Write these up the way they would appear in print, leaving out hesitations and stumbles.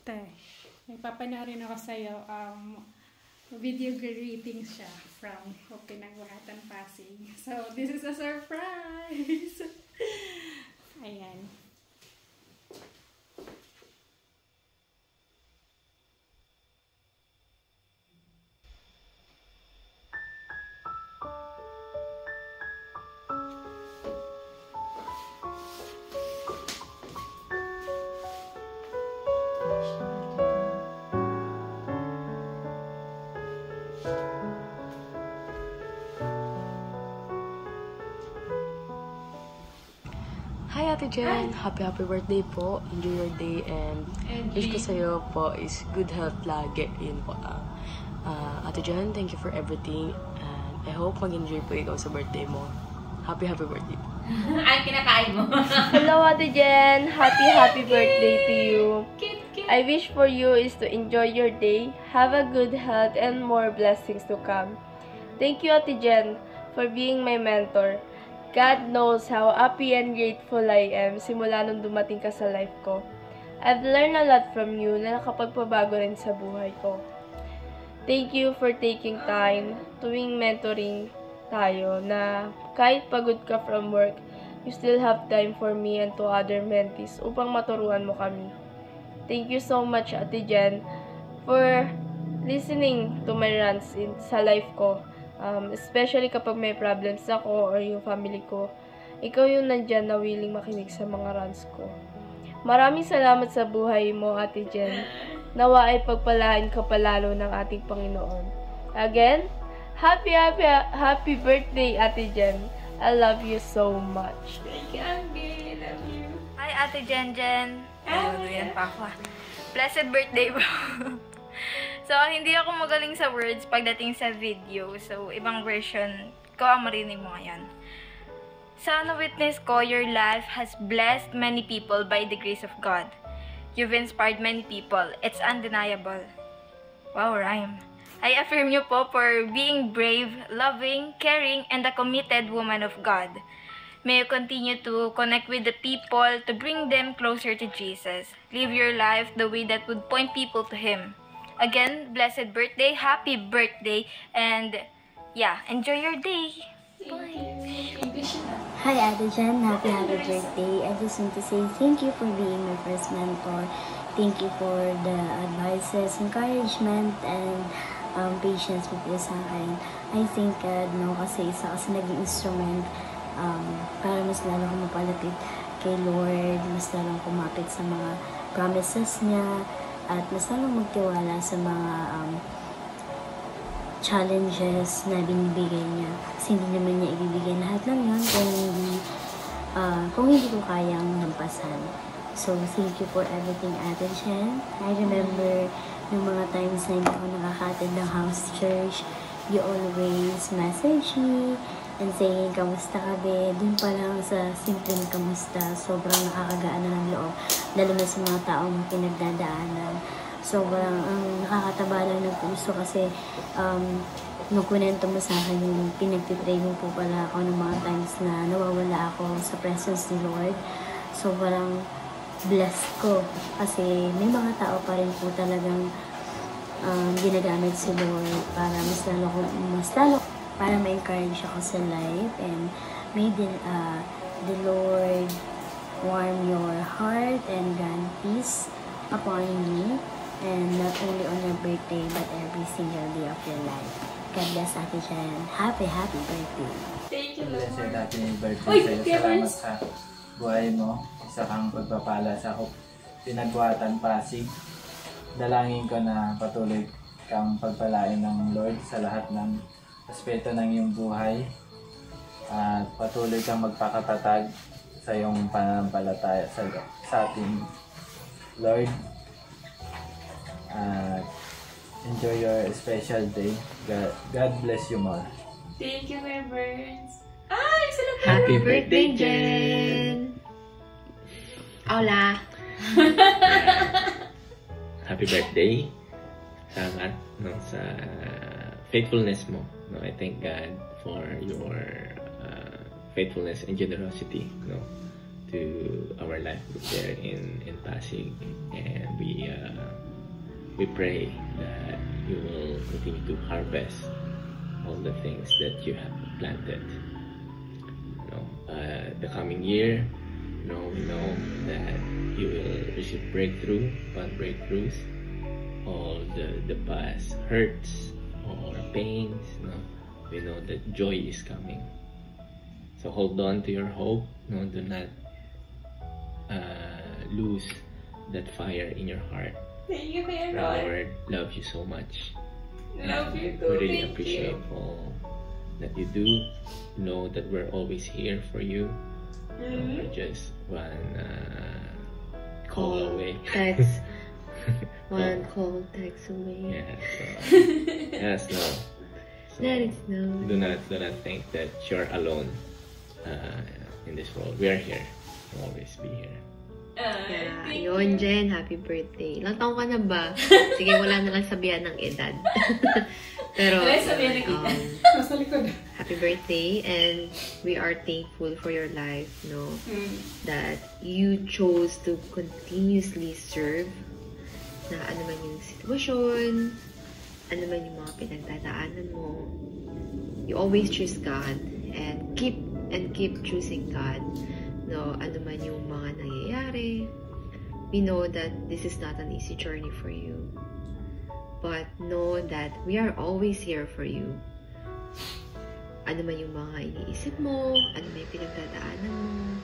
Te, may papanoorin ako sa'yo. Video greetings siya from Pinagbuhatan, Pasig. So, this is a surprise! Ayan. Hi Ate Jen! Happy birthday po. Enjoy your day and wish ko sa'yo po is good health lagi. Yun po. Ate Jen, thank you for everything and I hope mag-enjoy po ikaw sa birthday mo. Happy birthday. Ay, kinakain mo. Hello Ate Jen! Happy birthday to you. I wish for you is to enjoy your day, have a good health, and more blessings to come. Thank you Ate Jen for being my mentor. God knows how happy and grateful I am simula nung dumating ka sa life ko. I've learned a lot from you na nakapagpabago rin sa buhay ko. Thank you for taking time tuwing mentoring tayo na kahit pagod ka from work, you still have time for me and to other mentees upang maturuan mo kami. Thank you so much Ate Jen for listening to my rants sa life ko. Especially kapag may problems ako or yung family ko, ikaw yung nandyan na willing makinig sa mga rants ko. Maraming salamat sa buhay mo, Ate Jen. Nawa ay pagpalain ka palalo ng ating Panginoon. Again, happy birthday, Ate Jen. I love you so much. Thank you, Angel. I love you. Hi, Ate Jen. Yan pa ako. Blessed birthday, bro. So, hindi ako magaling sa words pagdating sa video. So, ibang version ko ang marinig mo ngayon. Sa na-witness ko, your life has blessed many people by the grace of God. You've inspired many people. It's undeniable. Wow, rhyme. I affirm you po for being brave, loving, caring, and a committed woman of God. May you continue to connect with the people to bring them closer to Jesus. Live your life the way that would point people to Him. Again, blessed birthday, happy birthday, and yeah, enjoy your day. Bye. Hi Ate Jen, happy birthday. I just want to say thank you for being my first mentor. Thank you for the advices, encouragement, and patience mo po sa akin. I think, kasi isa kasi naging instrument para mas lalo ko mapalapit kay Lord, mas lalo kumapit sa mga promises niya, at mas lalong magtiwala sa mga challenges na binibigay niya. Kasi hindi naman niya ibibigay lahat lang yun kung hindi ko kayang lampasan. So, thank you for everything, Ate Jen. I remember yung mga times na hindi ako nakaka-attend ng house church, you always message me and saying, kamusta ka be? Dun pa lang sa simpleng kamusta, sobrang nakakagaan na ng loob, lalo na sa mga taong pinagdadaanan. Sobrang nakakataba lang ng puso kasi nung kunento mo sa akin yung pinagtitray mo po pala ako ng mga times na nawawala ako sa presence ni Lord. Sobrang blessed ko kasi may mga tao pa rin po talagang ginagamit si Lord para mas lalo para ma-encourage ako sa life, and may the Lord warm your heart and grant peace upon you, and not only on your birthday but every single day of your life. God bless Ate Jen. Happy birthday. Thank you, Lord. Blessed happy birthday sa'yo. Salamat sa buhay mo. Isa kang pagpapala sa Pinagbuhatan, Pasig. Dalangin ko na patuloy kang pagpalain ng Lord sa lahat ng aspeto ng iyong buhay. At patuloy kang magpakatatag sa iyong pananampalataya sa ating Lord. Enjoy your special day. God bless you more. Thank you, my birds. Ay, salamat. Happy birthday, Jen! Hola! Happy birthday. Salamat sa faithfulness mo. I thank God for your faithfulness and generosity to our life group there in Pasig. And we we pray that you will continue to harvest all the things that you have planted. The coming year, we know that you will receive breakthrough upon breakthroughs. All the past hurts or pains, we know that joy is coming. So hold on to your hope. Do not lose that fire in your heart. Thank you, Kuya The Ron. Lord loves you so much. Love you too. We really Thank appreciate you. all that you do. Know that we're always here for you. We're just one call away. Text. One call, text away. Yes, no. So Let it know. do not think that you're alone in this world. We are here. We'll always be here. Yeah, yun, Jen. Happy birthday. Ilang taon ka na ba? Sige, wala na lang sabihan ng edad. Pero, Wala sabihan ng edad. Nasa likod. happy birthday, and we are thankful for your life, that you chose to continuously serve na ano man yung sitwasyon, ano man yung mga pinagdadaanan mo. You always choose God and keep choosing God. Ano man yung mga nangyayari. We know that this is not an easy journey for you. But know that we are always here for you. Ano man yung mga iniisip mo, ano man yung pinagdadaanan mo,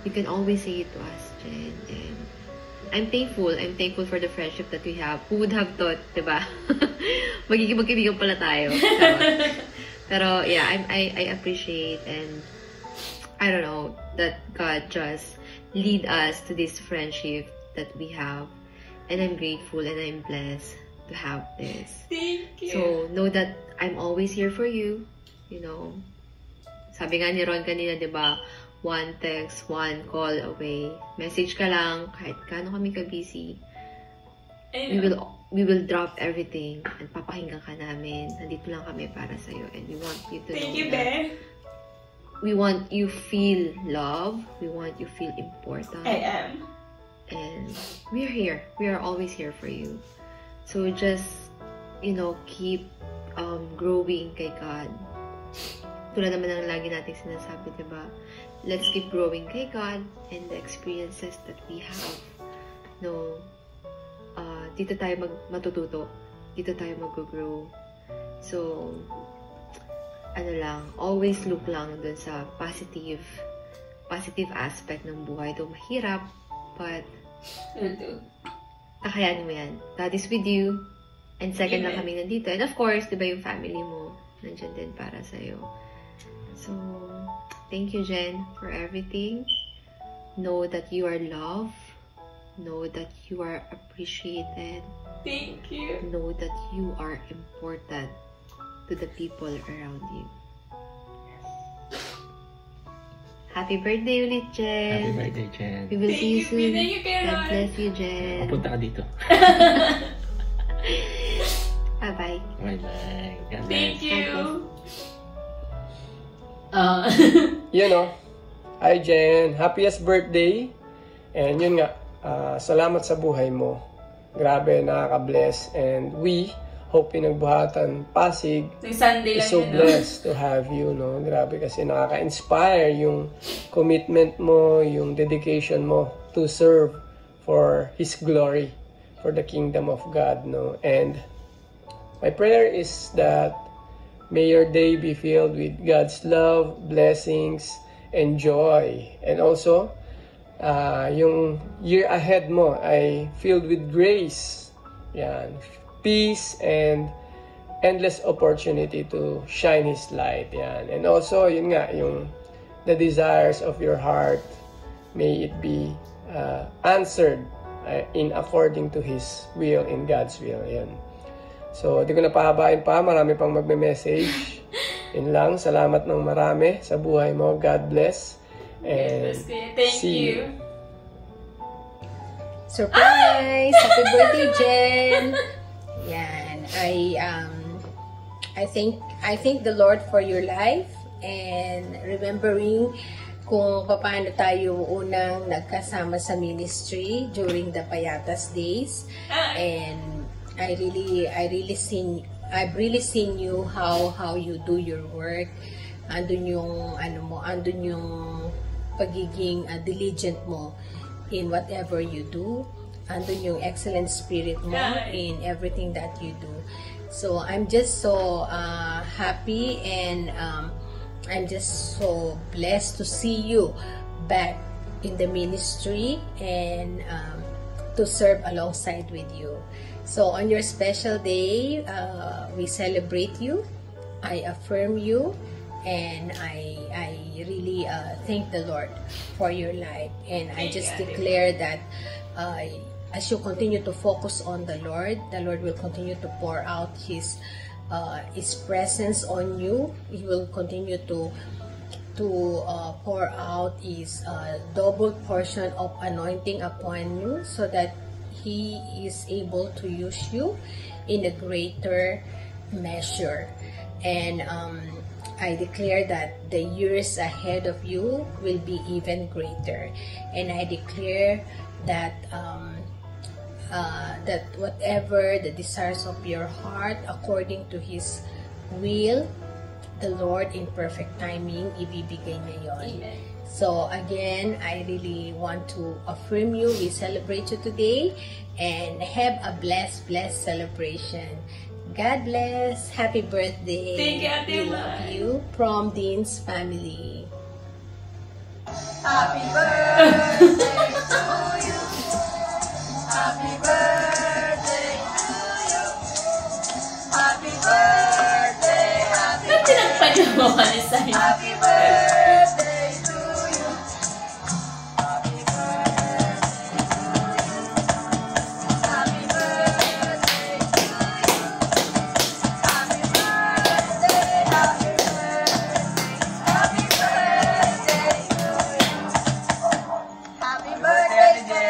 you can always say it to us, Jen. And I'm thankful for the friendship that we have. Who would have thought, diba? Magkikipagkaibigan pala tayo. Pero yeah, I appreciate, and I don't know, that God just lead us to this friendship that we have. And I'm grateful and I'm blessed to have this. Thank you. So, know that I'm always here for you. Sabi nga ni Ron kanina, diba? One text, one call away. Message ka lang, kahit gaano kami ka-busy. We will drop everything and papakinggan ka namin. Nandito lang kami para sa'yo. And we want you to Thank know you, that Be. we want you feel love. We want you feel important. I am. And we're here. We are always here for you. So just, keep growing kay God. Tulad naman ng lagi nating sinasabi, diba? Let's keep growing kay God and the experiences that we have. Dito tayo matututo. Dito tayo mag-grow. So, always look lang dun sa positive aspect ng buhay. Ito mahirap, but kakayanin mo yan. God is with you. And second lang kami nandito. And of course, diba yung family mo, nandyan din para sa'yo. So, thank you, Jen, for everything. Know that you are loved. Know that you are appreciated. Thank you. Know that you are important to the people around you. Happy birthday ulit, Jen. Happy birthday, Jen. We will see you soon. Thank you, Kuya God Ron. bless you, Jen. Papunta ka dito. Bye-bye. Bye-bye. God bless. Thank you. Hi Jen, happiest birthday. And yun nga, salamat sa buhay mo. Grabe, nakaka-bless. And we hope Pinagbuhatan Pasig Sunday is lang so yun, blessed to have you, Grabe kasi nakaka-inspire yung commitment mo, yung dedication mo to serve for His glory, for the kingdom of God, And my prayer is that may your day be filled with God's love, blessings, and joy. And also, yung year ahead mo ay filled with grace, peace, and endless opportunity to shine His light. And also, the desires of your heart, may it be answered in according to His will, in God's will. So, di ko na pahabain pa. Marami pang magme-message. Yun lang. Salamat ng marami sa buhay mo. God bless. And Thank see you. Surprise! Happy birthday, Jen! Yan. I thank the Lord for your life and remembering kung paano tayo unang nagkasama sa ministry during the Payatas days. And I've really seen you how you do your work. Andun yung andun yung pagiging diligent mo in whatever you do. Andun yung excellent spirit mo in everything that you do. So I'm just so happy, and I'm just so blessed to see you back in the ministry and to serve alongside with you. So on your special day, we celebrate you, I affirm you, and I really thank the Lord for your life. And I just declare that as you continue to focus on the Lord will continue to pour out His presence on you. He will continue to pour out His double portion of anointing upon you, so that He is able to use you in a greater measure. And I declare that the years ahead of you will be even greater. And I declare that that whatever the desires of your heart, according to His will, the Lord in perfect timing ibibigay na yon. So again, I really want to affirm you. We celebrate you today, and have a blessed celebration. God bless. Happy birthday. Thank you, Ate We love you from Dean's family. Happy birthday to you. Happy birthday to you. Happy birthday. Happy birthday. Happy birthday to you. Happy birthday to you. Happy birthday. Happy birthday to you. Happy birthday.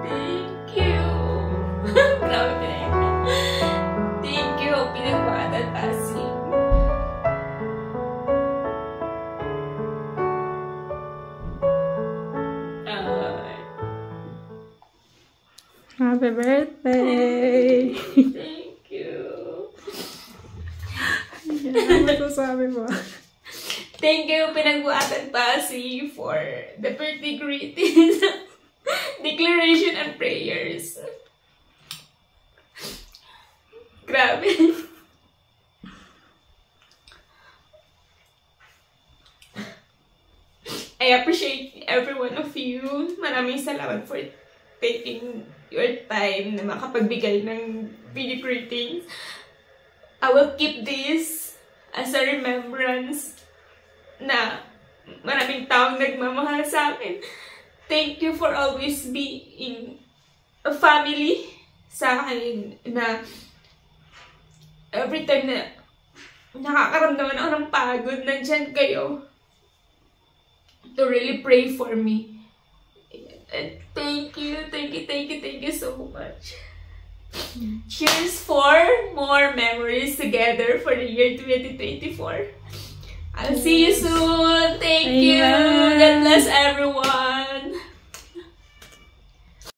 Thank you. Grabe. Thank you, pinagpaanan Pasig. Happy birthday! Thank you. Ano masasabi mo? Thank you, Pinagbuatan Pasig, for the birthday greetings, declaration, and prayers. Grabe. I appreciate every one of you. Maraming salamat for taking your time na makapagbigay ng video greetings. I will keep this as a remembrance na maraming taong nagmamahal sa akin. Thank you for always being a family sa akin, na every time na nakakaramdaman ako ng pagod, nandyan kayo to really pray for me. And thank you so much. Cheers for more memories together for the year 2024. I'll see you soon. Thank you. God bless everyone.